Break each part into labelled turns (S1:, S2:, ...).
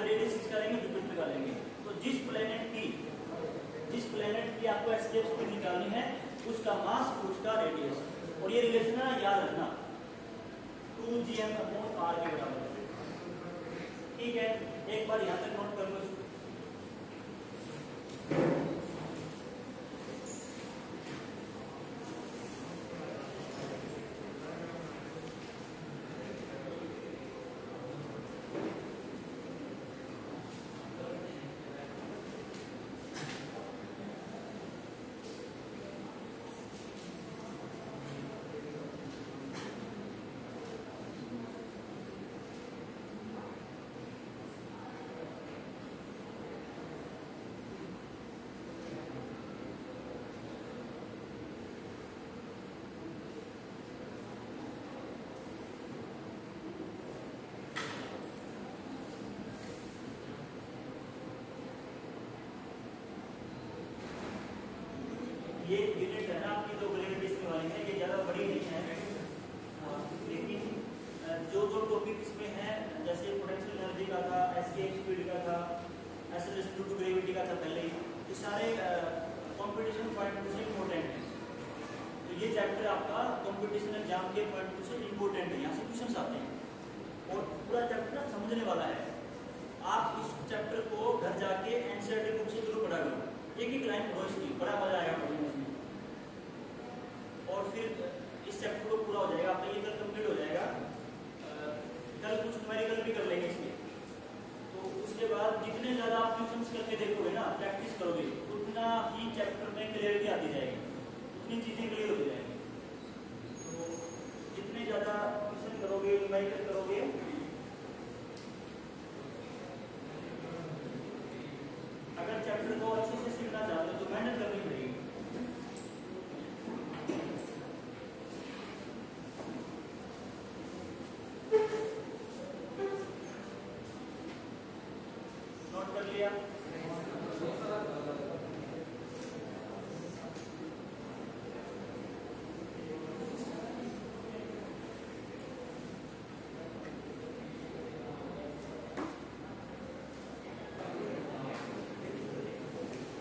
S1: Radius निकालेंगे, Jupiter निकालेंगे। तो जिस प्लेनेट की आपको एस्केप स्पीड निकालनी है उसका मास उसका रेडियस, और ये रिलेशन है याद रखना 2gm/r के बराबर है। ठीक है, एक बार यहां तक नोट कर लो। ये यूनिट है ना आपकी जो ग्रेविटेशन वाली है, ये ज्यादा बड़ी नहीं है, लेकिन जो जो टॉपिक इसमें है जैसे पोटेंशियल एनर्जी का था, एस्केप स्पीड का था, एक्सेलरेशन ड्यू टू ग्रेविटी का था पहले ही, ये सारे कंपटीशन पॉइंट से इंपॉर्टेंट है। तो ये चैप्टर आपका कंपटीशन एग्जाम के पॉइंट से इंपॉर्टेंट है, यहाँ से क्वेश्चन आते हैं और पूरा चैप्टर समझने वाला है। आप इस चैप्टर को घर जाके एनसीईआरटी बुक से जरूर पढ़ा करो, एक ही लाइन पढ़ो, इसकी बड़ा मजा आएगा पढ़ने में, और फिर इस चैप्टर को पूरा हो जाएगा आपका, ये कल कंप्लीट हो जाएगा। कल कुछ न्यूमेरिकल भी कर लेंगे इसमें। तो उसके बाद जितने ज्यादा आप क्वेश्चंस करके देखोगे ना, प्रैक्टिस करोगे, उतना ही चैप्टर में क्लियरिटी आती जाएगी, उतनी चीजें क्लियर हो जाएंगी। तो जितने ज्यादा क्वेश्चन करोगे, न्यूमेरिकल करोगे, अगर चैप्टर को अच्छे से सीखना चाहते हो तो मेहनत करनी पड़ेगी। नोट कर लिया?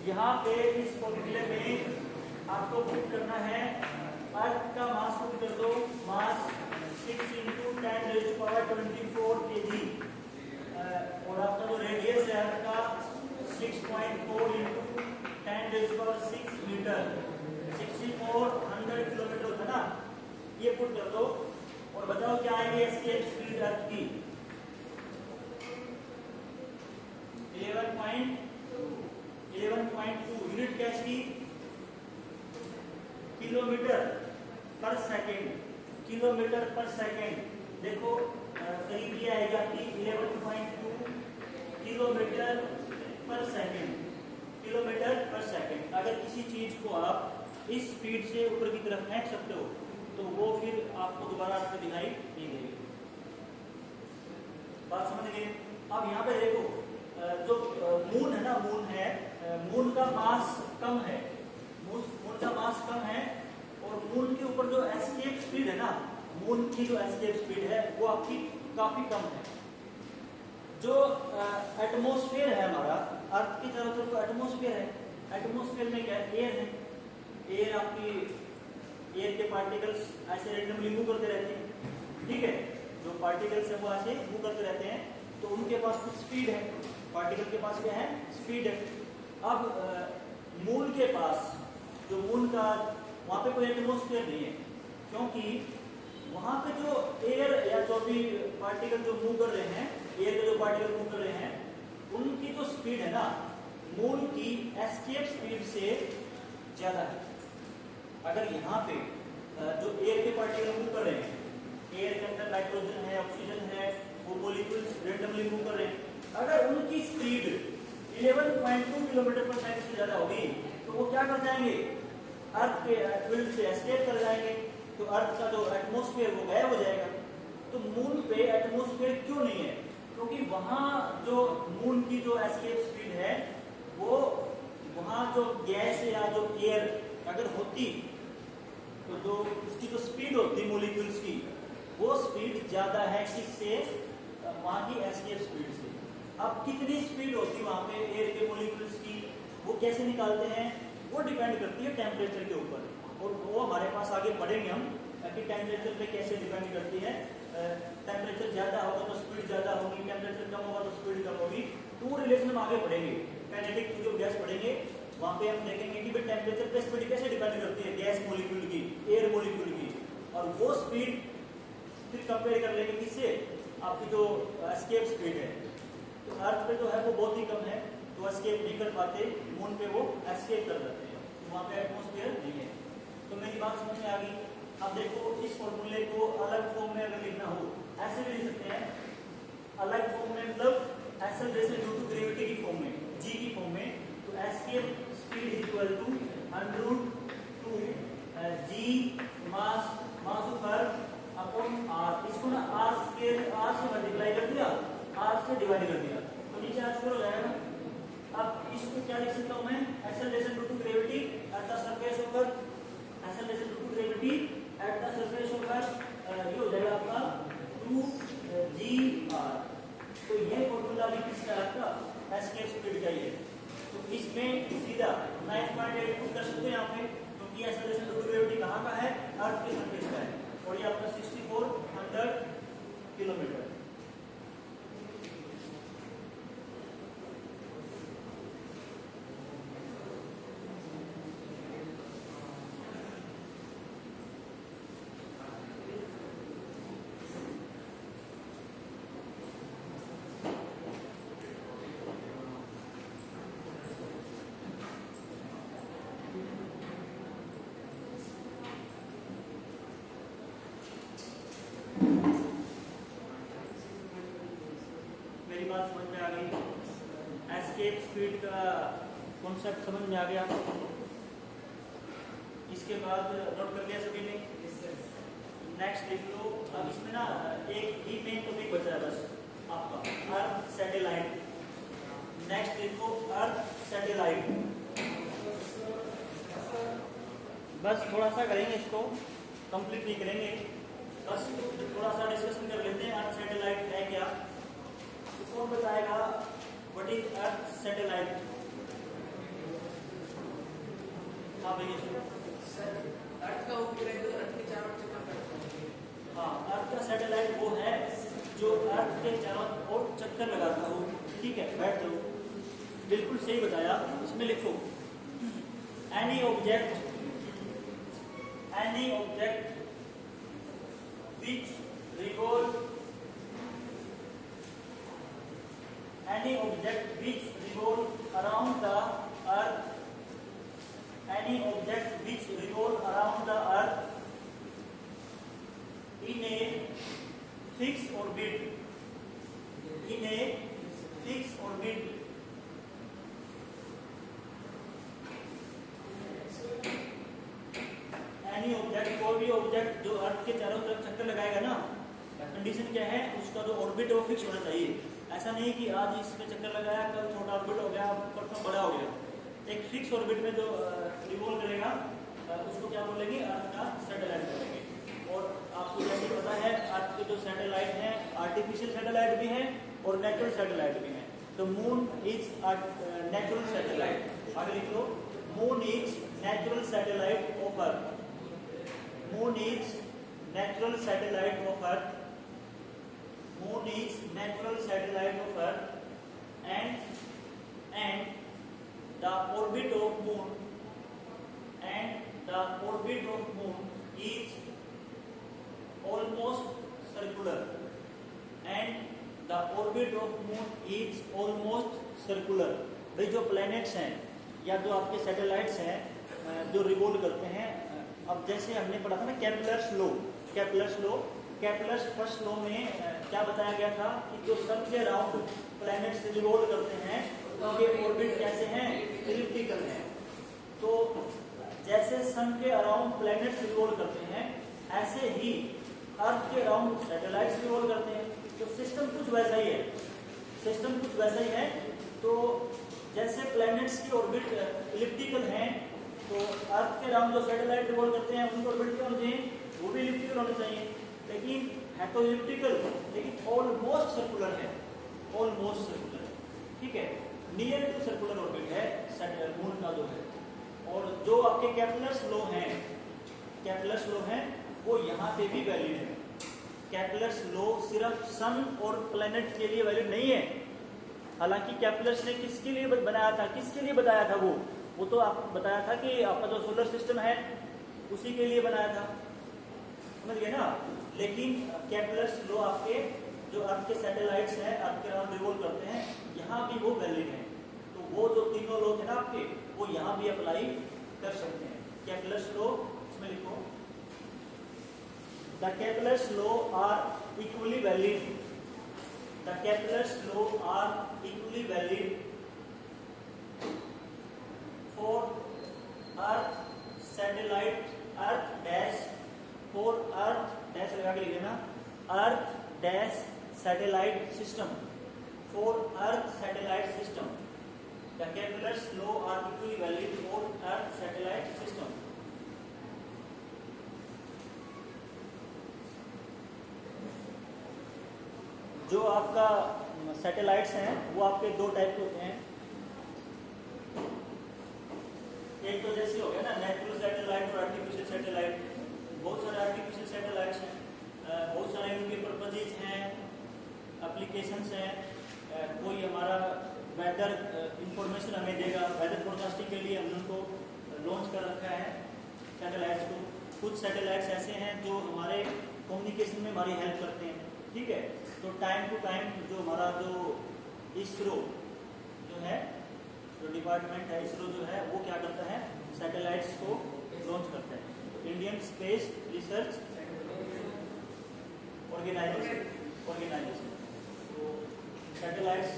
S1: यहाँ पे इस फॉर्मूले में आपको पुट करना है अर्थ का मास, पुट कर दो, मास 6 × 10⁻24 kg, और आपका जो रेडियस है अर्थ का 6.4 × 10⁻6 मीटर, 6400 किलोमीटर होता है ना, ये पुट कर दो और बताओ क्या आएगी एस्केप स्पीड अर्थ की। 11.2 यूनिट क्या इसकी? किलोमीटर पर सेकेंड, किलोमीटर पर सेकेंड। देखो करीब ये आएगा आपकी 11.2 किलोमीटर पर सेकेंड, किलोमीटर पर सेकेंड। अगर किसी चीज को आप इस स्पीड से ऊपर की तरफ फेंक सकते हो तो वो फिर आपको दोबारा आपको दिखाई नहीं देगी। बात समझ गए? अब यहाँ पे देखो जो मून है ना, मून का मास कम है, मून का मास कम है, और मून के ऊपर जो एस्केप स्पीड है ना, मून की जो एस्केप स्पीड है वो आपकी काफी कम है। जो एटमॉस्फेयर है हमारा, अर्थ की चारों तरफ एटमॉस्फेयर है, एटमॉस्फेयर में क्या है? एयर है। एयर आपकी, एयर के पार्टिकल्स ऐसे रेंडमली मूव करते रहते हैं, ठीक है, जो पार्टिकल्स है वो ऐसे मूव करते रहते हैं, तो उनके पास कुछ स्पीड है, पार्टिकल के पास क्या है? स्पीड है। अब मून के पास, जो मून का, वहां पे कोई एटमॉस्फेयर नहीं है, क्योंकि वहां पे जो एयर या जो भी पार्टिकल जो मूव कर रहे हैं, एयर के जो पार्टिकल मूव कर रहे हैं, उनकी जो स्पीड है ना, मून की एस्केप स्पीड से ज्यादा है। अगर यहाँ पे जो एयर के पार्टिकल मूव कर रहे हैं, एयर के अंदर नाइट्रोजन है, ऑक्सीजन है, वो मॉलिक्यूल्स रेंडमली मूव कर रहे हैं, अगर उनकी स्पीड 11.2 किलोमीटर पर सेकंड से ज्यादा होगी तो वो क्या कर जाएंगे? अर्थ के फील्ड से एस्केप कर जाएंगे, तो अर्थ का जो एटमॉस्फेयर वो गायब हो जाएगा। तो मून पे एटमॉस्फेयर क्यों नहीं है? क्योंकि वहां जो मून की जो एस्केप स्पीड है, वो वहां जो गैस या जो एयर अगर होती तो जो उसकी जो स्पीड होती मॉलिक्यूल्स की, वो स्पीड ज्यादा है किससे? वहां की एस्केप स्पीड से। अब कितनी स्पीड होती है वहां पे एयर के मॉलिक्यूल्स की, वो कैसे निकालते हैं, वो डिपेंड करती है टेम्परेचर के ऊपर, और वो हमारे पास आगे पढ़ेंगे हम कि टेम्परेचर पे कैसे डिपेंड करती है। टेम्परेचर ज्यादा होगा तो स्पीड ज्यादा होगी, टेम्परेचर कम होगा तो स्पीड कम होगी। तो वो रिलेशन हम आगे पढ़ेंगे, काइनेटिक की जो गैस पढ़ेंगे वहां पे हम देखेंगे कि टेम्परेचर पे स्पीड कैसे डिपेंड करती है गैस मॉलिक्यूल की, एयर मॉलिक्यूल की, और वो स्पीड फिर कंपेयर कर लेंगे किससे, आपकी जो एस्केप स्पीड है। तो अर्थ पे जो है वो बहुत ही कम है, तो एस्केप नहीं कर पाते, मून पे वो एस्केप कर जाते हैं, तो वहाँ पे एटमॉस्फेयर नहीं है। तो मेरी बात समझ में आ गई। अब देखो इस फॉर्मूले को अलग फॉर्म में अगर लिखना हो ऐसे भी लिख सकते हैं, अलग फॉर्म में मतलब ऐसे जैसे ड्यू टू ग्रेविटी की फॉर्म में, जी की फॉर्म में, तो escape speed is equal to √2 जी मास पर अपॉन आर। इसको ना आर से मल्टीप्लाई कर दिया, आर से डिवाइड कर दिया, तो नीचे आर स्क्वायर हो जाएगा ना। अब इसको क्या लिख सकता हूं मैं, acceleration due to gravity at the surface of earth, acceleration due to gravity at the surface of earth, ये हो जाएगा आपका 2gr। तो ये फॉर्मूला भी किसका है आपका, एस्केप स्पीड का ही है। तो इसमें सीधा 9.8 पुट कर सकते हैं यहाँ पे, क्योंकि एक्सेलरेशन ड्यू टू ग्रेविटी कहाँ का है, अर्थ के सरफेस का है, और ये आपका 6400 किलोमीटर। बात समझ में आ गई, एस्केप स्पीड का कॉन्सेप्ट समझ में आ गया। इसके बाद नोट कर लिया सभी ने, नेक्स्ट देख लो। अब इसमें ना एक ही मेन टॉपिक बचा है बस आपका, अर्थ सैटेलाइट। नेक्स्ट देखो अर्थ सैटेलाइट, बस थोड़ा सा करेंगे, इसको कंप्लीट नहीं करेंगे, बस थोड़ा सा डिस्कशन कर लेते हैं। अर्थ सैटेलाइट है क्या, कौन बताएगा, व्हाट इज अर्थ सैटेलाइट? हाँ भैया,
S2: अर्थ का उपग्रह जो अर्थ के चारों ओर चक्कर लगाता है।
S1: हाँ, अर्थ का सैटेलाइट वो है जो अर्थ के चारों ओर चक्कर लगाता हो। ठीक है, बैठ जाओ, बिल्कुल सही बताया। इसमें लिखो any object which revolve any object which revolve around the earth, any object which revolve around the earth in a fixed orbit, in a fixed orbit, any object, कोई भी ऑब्जेक्ट जो अर्थ के चारों तरफ चक्कर लगाएगा ना, कंडीशन क्या है, उसका जो ऑर्बिट है वो फिक्स होना चाहिए। ऐसा नहीं कि आज इसमें चक्कर लगाया, कल छोटा ऑर्बिट हो गया, परसों बड़ा हो गया। एक फिक्स ऑर्बिट में जो रिवॉल्व करेगा उसको क्या बोलेंगे, अर्थ का सैटेलाइट बोलेंगे। और आपको जैसे पता है अर्थ के जो सैटेलाइट हैं, आर्टिफिशियल सैटेलाइट भी हैं और नेचुरल सैटेलाइट भी हैं। तो मून इज नेचुरल सैटेलाइट, आगे लिख लो, moon is natural satellite of earth, moon is natural satellite of earth, moon is natural satellite of earth, and the orbit of moon is almost circular, and the orbit of moon is almost circular। भाई जो planets हैं या जो आपके satellites हैं जो revolve करते हैं, अब जैसे हमने पढ़ा था ना केपलर्स फर्स्ट लॉ में क्या बताया गया था कि जो सन के अराउंड प्लैनेट्स रिवॉल्व करते हैं उनके ऑर्बिट कैसे हैं, एलिप्टिकल हैं। तो जैसे सन के अराउंड प्लैनेट्स रिवॉल्व करते हैं, ऐसे ही अर्थ के अराउंड सैटेलाइट्स रिवॉल्व करते हैं। तो सिस्टम कुछ वैसा ही है। तो जैसे प्लैनेट्स की ऑर्बिट एलिप्टिकल हैं, तो अर्थ के अराउंड जो सैटेलाइट रिवॉल्व करते हैं उनकी ऑर्बिट क्या होनी चाहिए, वो भी एलिप्टिकल होनी चाहिए। लेकिन है तो एलिप्टिकल, लेकिन ऑलमोस्ट सर्कुलर है, almost circular. Near to circular orbit है मून का जो है। और जो आपके कैपलर्स लॉ हैं वो यहाँ पे भी वैलिड है। कैपलर्स लॉ सिर्फ सन और प्लैनेट के लिए वैलिड नहीं है। हालांकि कैपलर्स ने किसके लिए बनाया था, किसके लिए बताया था, वो तो आप बताया था कि आपका जो सोलर सिस्टम है उसी के लिए बनाया था, समझ गए ना। लेकिन कैपलर्स लॉ आपके जो अर्थ के सैटेलाइट्स हैं अर्थ के अराउंड रिवॉल्व करते हैं, यहाँ भी वो वैलिड है। तो वो जो तीनों लॉ थे ना आपके, वो यहाँ भी अप्लाई कर सकते हैं। कैपलर्स लॉ इसमें लिखो, the Kepler's law are equally valid, the Kepler's law are equally valid for earth satellite, earth dash, for earth dash लगा के लिखे ना, earth dash satellite system, for earth satellite system. The Kepler's law are equally valid for earth satellite system. जो आपका satellites हैं वो आपके दो टाइप के होते हैं। एक तो जैसे हो गया ना नेचुरल सैटेलाइट और आर्टिफिशियल सैटेलाइट। बहुत सारे आर्टिफिशियल सैटेलाइट्स हैं, बहुत सारे उनके पर्पजेज हैं, एप्लीकेशंस हैं। कोई हमारा वेदर इंफॉर्मेशन हमें देगा, वेदर फोरकास्टिंग के लिए हमने उनको लॉन्च कर रखा है सैटेलाइट्स को। कुछ सैटेलाइट्स ऐसे हैं जो हमारे कम्युनिकेशन में हमारी हेल्प करते हैं, ठीक है। तो टाइम टू टाइम जो हमारा जो इसरो जो है, जो डिपार्टमेंट है इसरो जो है, वो क्या करता है, सैटेलाइट्स को लॉन्च करता है। तो इंडियन स्पेस रिसर्च ऑर्गेनाइजेशन, तो सैटेलाइट्स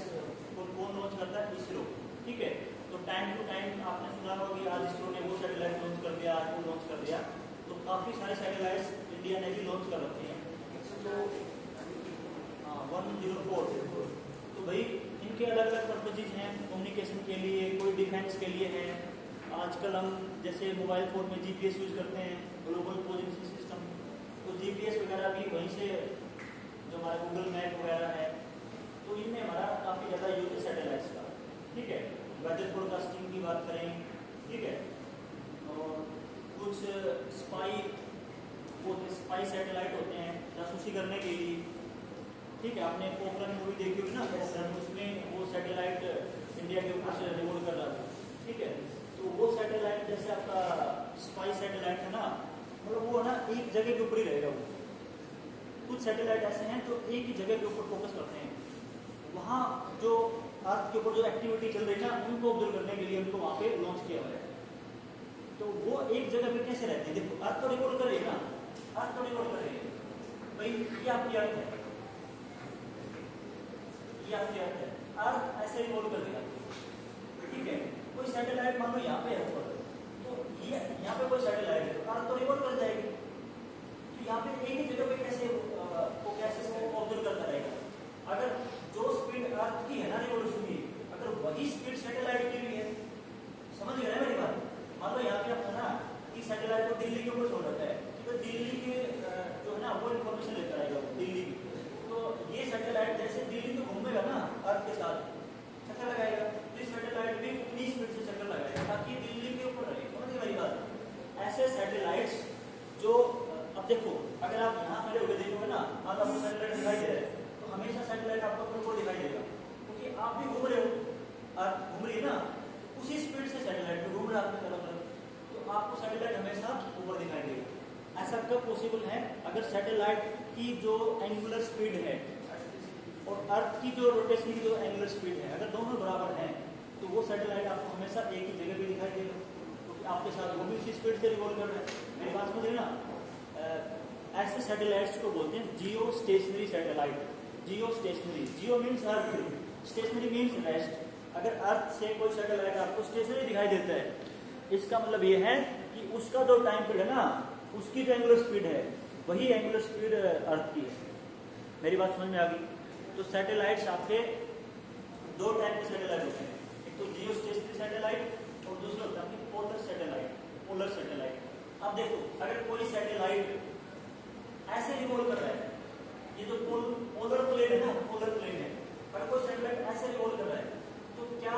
S1: को कौन लॉन्च करता है, इसरो, ठीक है। तो टाइम टू टाइम आपने सुना होगा कि आज इसरो ने वो सैटेलाइट लॉन्च कर दिया, आज वो लॉन्च कर दिया। तो काफ़ी सारे सैटेलाइट्स इंडिया ने भी लॉन्च कर रखे हैं। तो 104, तो भाई इनके अलग अलग पर्पजेज हैं, कम्युनिकेशन के लिए, कोई डिफेंस के लिए है। आजकल हम जैसे मोबाइल फ़ोन में जीपीएस यूज़ करते हैं, ग्लोबल पोजिशनिंग सिस्टम, तो जीपीएस वगैरह भी वहीं से, जो हमारा गूगल मैप वगैरह है, तो इनमें हमारा काफ़ी ज़्यादा यूज है सैटेलाइट्स का, ठीक है। वेदर फोरकास्टिंग की बात करें, ठीक है। और कुछ स्पाई सैटेलाइट होते हैं जासूसी करने के लिए, ठीक है। आपने पोखरण मूवी देखी होगी ना, पोखरण, उसमें वो सैटेलाइट इंडिया के ऊपर से रिवॉल्व कर रहा था, ठीक है। तो वो सैटेलाइट जैसे आपका स्पाई सैटेलाइट है ना, मतलब वो ना एक जगह के ऊपर ही रहेगा वो। कुछ सैटेलाइट ऐसे हैं जो एक ही जगह के ऊपर फोकस करते हैं, वहाँ जो अर्थ के ऊपर जो एक्टिविटी चल रही है ना, उनको ऑब्जर्व करने के लिए उनको वहाँ पे लॉन्च किया हुआ है। तो वो एक जगह पे कैसे रहते हैं, देखो अर्थ तो रिवॉल्व कर रही है ना, अर्थ तो रिवॉल्व कर रही है भाई, ये आपकी अर्थ है, ये आपकी अर्थ है, अर्थ ऐसे रिवॉल्व कर रही है, ठीक है। कोई सैटेलाइट मान लो यहाँ पे है ऊपर, तो ये यहाँ पे कोई सैटेलाइट है, तो अर्थ तो रिवॉल्व कर जाएगी। तो यहाँ पे एक ही जगह पे कैसे ऑब्जर्व करता रहेगा। अगर जो स्पीड अर्थ की है ना रिवॉल्यूशन की, अगर वही स्पीड सैटेलाइट की भी है, समझ गए ना मेरी बात। मान लो यहाँ पे आपका ना कि सैटेलाइट को दिल्ली के ऊपर छोड़ रखा है, तो दिल्ली के जो है ना वो इन्फॉर्मेशन लेकर आएगा दिल्ली की। तो ये सैटेलाइट जैसे दिल्ली में घूमेगा ना अर्थ के साथ चक्कर लगाएगा, तो इस सैटेलाइट भी उतनी स्पीड से चक्कर लगाएगा ताकि दिल्ली के ऊपर रहे, समझ गए मेरी बात। ऐसे सैटेलाइट्स जो, अब देखो अगर आप यहाँ खड़े होकर देखोगे ना, आप आपको सैटेलाइट दिखाई दे रहा है, तो हमेशा सैटेलाइट आपको अपने ऊपर दिखाई देगा, क्योंकि आप भी घूम रहे हो, अर्थ घूम रही है ना, उसी स्पीड से सैटेलाइट भी घूम रहा है आपके चारों तरफ, तो आपको सैटेलाइट हमेशा ऊपर दिखाई देगा। ऐसा कब पॉसिबल है, अगर सैटेलाइट की जो एंगुलर स्पीड है और अर्थ की जो रोटेशन की जो एंगुलर स्पीड है, अगर दोनों बराबर हैं, तो वो सैटेलाइट आपको हमेशा एक ही जगह पे दिखाई देगा, क्योंकि आपके साथ वो भी उसी स्पीड से रिवॉल्व कर रहा है। मेरी बात समझ रहे ना। ऐसे सैटेलाइट्स को बोलते हैं geo stationary satellite. Geo stationary, geo means earth, stationary means rest. अगर अर्थ से कोई सैटेलाइट आपको स्टेशनरी दिखाई देता है, इसका मतलब ये है कि उसका जो टाइम पीरियड है ना, उसकी जो एंगुलर स्पीड है वही एंगुलर स्पीड अर्थ की है। मेरी बात समझ में आ गई। तो सैटेलाइट्स आपके दो टाइप के सैटेलाइट होते हैं, एक तो जियो स्टेशनरी सैटेलाइट और दूसरा होता है पोलर सैटेलाइट। पोलर सैटेलाइट, अब देखो अगर कोई सैटेलाइट ऐसे रिवॉल्व कर रहा है, ये जो पोलर प्लेन है ना, पोलर प्लेन है, अगर कोई सैटेलाइट ऐसे रिवॉल्व कर रहा है, तो क्या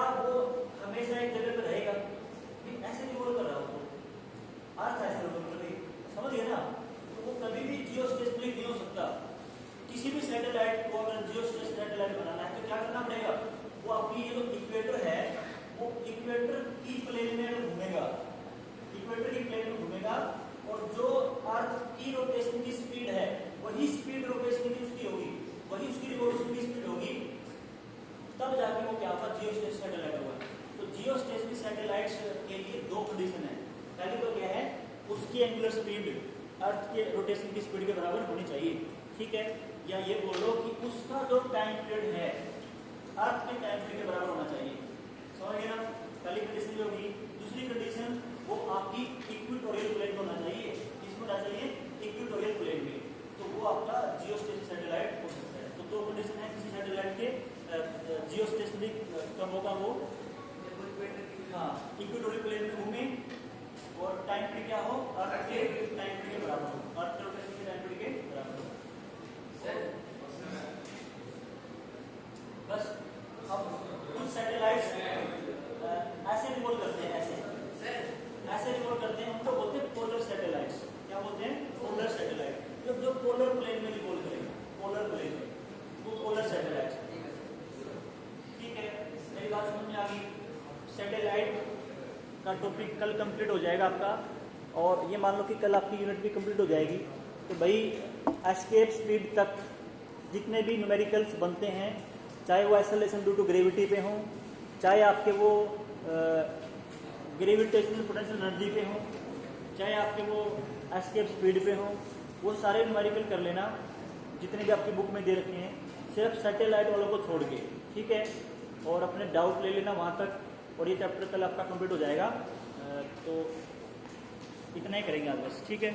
S1: कि वो क्या होगा, जियो स्टेशनरी सैटेलाइट होगा। तो जियो स्टेशनरी सैटेलाइट्स के लिए दो कंडीशन है। पहली तो क्या है, उसकी एंगुलर स्पीड अर्थ के रोटेशन की स्पीड के बराबर होनी चाहिए, ठीक है। या ये बोलो कि उसका जो टाइम पीरियड है अर्थ के टाइम पीरियड के बराबर होना चाहिए, समझ गए ना। पहली कंडीशन जो होगी। दूसरी कंडीशन, वो आपकी इक्वेटोरियल प्लेन में होना चाहिए। किसमें होना चाहिए, इक्वेटोरियल प्लेन में। तो वो आपका जियो स्टेशनरी सैटेलाइट हो सकता है। तो दो कंडीशन है किसी सैटेलाइट के जियो स्टेशनरी कब होगा वो, हाँ, इक्वेटोरियल प्लेन में घूमे और टाइम पीरियड क्या हो, अर्थ के टाइम पीरियड के बराबर हो, अर्थ के रोटेशन के टाइम पीरियड के बराबर हो। बस अब कुछ सैटेलाइट्स ऐसे रिवॉल्व करते हैं, ऐसे रिवॉल्व करते हैं, उनको बोलते हैं पोलर सैटेलाइट्स। क्या बोलते हैं, पोलर सैटेलाइट। जो पोलर प्लेन में रिवॉल्व करेगा, पोलर प्लेन में, वो पोलर सैटेलाइट। ठीक है, मेरी बात समझ में आ गई। सैटेलाइट का टॉपिक कल कंप्लीट हो जाएगा आपका, और ये मान लो कि कल आपकी यूनिट भी कंप्लीट हो जाएगी। तो भाई एस्केप स्पीड तक जितने भी न्यूमेरिकल्स बनते हैं, चाहे वो एक्सेलरेशन ड्यू टू ग्रेविटी पे हों, चाहे आपके वो ग्रेविटेशनल पोटेंशियल एनर्जी पे हों, चाहे आपके वो एस्केप स्पीड पे हों, वो सारे न्यूमेरिकल कर लेना जितने भी आपकी बुक में दे रखे हैं, सिर्फ सैटेलाइट वालों को छोड़ के, ठीक है। और अपने डाउट ले लेना वहाँ तक, और ये चैप्टर कल आपका कंप्लीट हो जाएगा। तो इतना ही करेंगे आज बस, ठीक है।